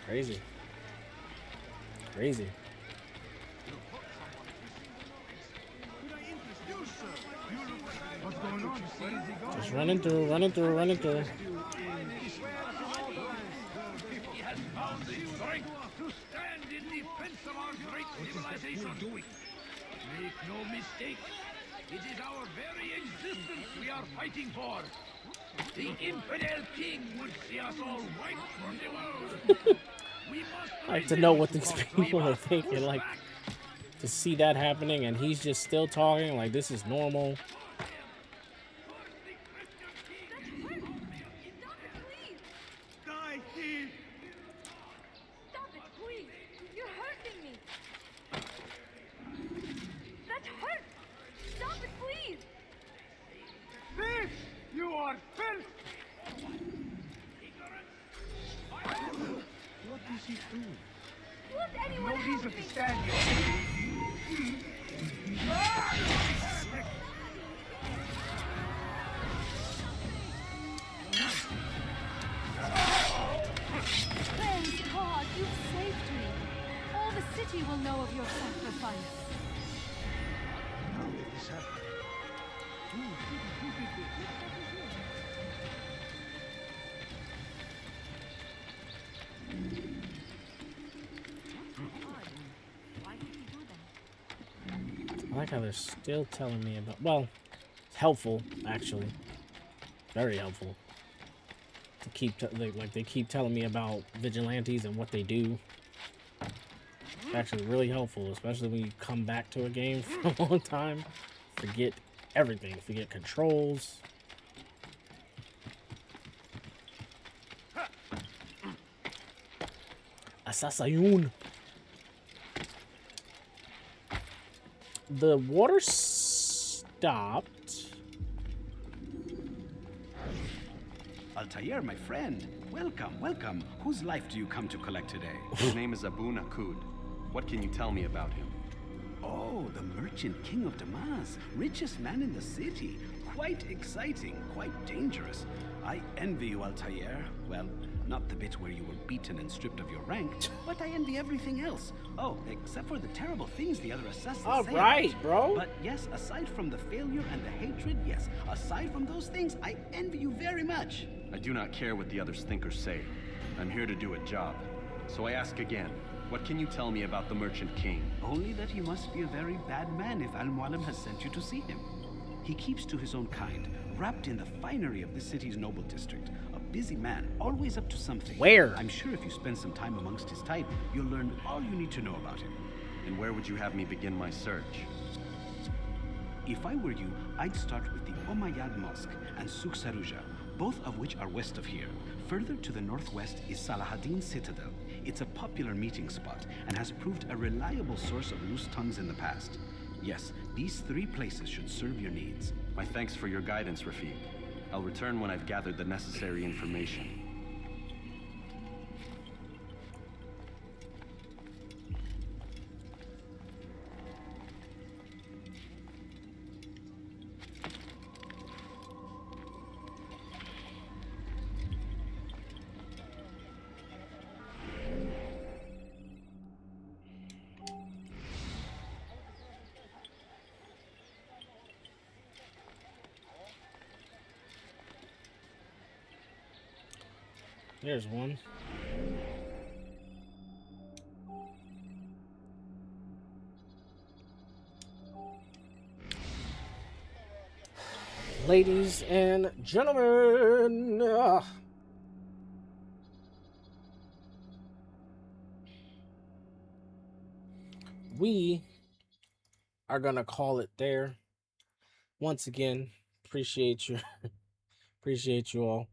Crazy. Crazy. Just running through. He has found the strength to stand in defense of our great civilization. Make no mistake, it is our very existence we are fighting for. The infidel king would see us all wiped from the world. I like to know what these people are thinking, like, to see that happening and he's just still talking like this is normal. Stop it, please! You're hurting me! That hurts! Stop it, please! This, you are filth! What is he doing? Won't anyone No help reason me? to stand here. Thank God, you've saved me. All the city will know of your sacrifice. How did this happen? Who did this? I like how they're still telling me about, well, it's helpful, actually. Very helpful. To keep, they keep telling me about vigilantes and what they do. It's actually really helpful, especially when you come back to a game for a long time. Forget everything. Forget controls. Assassin. The water stopped. Altair, my friend. Welcome, welcome. Whose life do you come to collect today? His name is Abu Nakud. What can you tell me about him? Oh, the merchant king of Damas. Richest man in the city. Quite exciting, quite dangerous. I envy you, Altair. Well, not the bit where you were beaten and stripped of your rank, but I envy everything else. Oh, except for the terrible things the other assassins All say right, about you. bro. But yes, aside from the failure and the hatred, yes, aside from those things, I envy you very much. I do not care what the others think or say. I'm here to do a job. So I ask again, What can you tell me about the Merchant King? Only that he must be a very bad man if Al-Mualim has sent you to see him. He keeps to his own kind, wrapped in the finery of the city's noble district. A busy man, always up to something. Where? I'm sure if you spend some time amongst his type, you'll learn all you need to know about him. And where would you have me begin my search? If I were you, I'd start with the Umayyad Mosque and Souk Saruja, both of which are west of here. Further to the northwest is Salahaddin Citadel. It's a popular meeting spot and has proved a reliable source of loose tongues in the past. Yes, these 3 places should serve your needs. My thanks for your guidance, Rafiq. I'll return when I've gathered the necessary information. There's one. Ladies and gentlemen, we are gonna call it there. Once again, appreciate you, appreciate you all.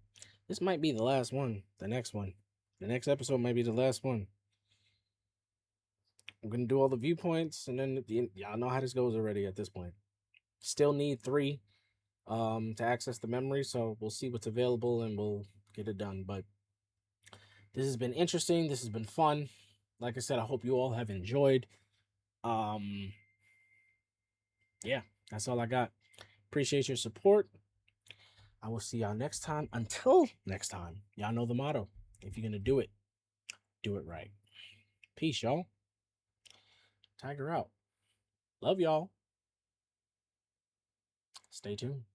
This might be the last one. The next episode might be the last one. I'm gonna do all the viewpoints, and then at the end, y'all know how this goes already. At this point, still need 3 to access the memory, so we'll see what's available and we'll get it done. But this has been interesting. This has been fun. Like I said, I hope you all have enjoyed. Yeah, that's all I got. Appreciate your support. I will see y'all next time. Until next time, y'all know the motto. If you're gonna do it right. Peace, y'all. Tiger out. Love y'all. Stay tuned.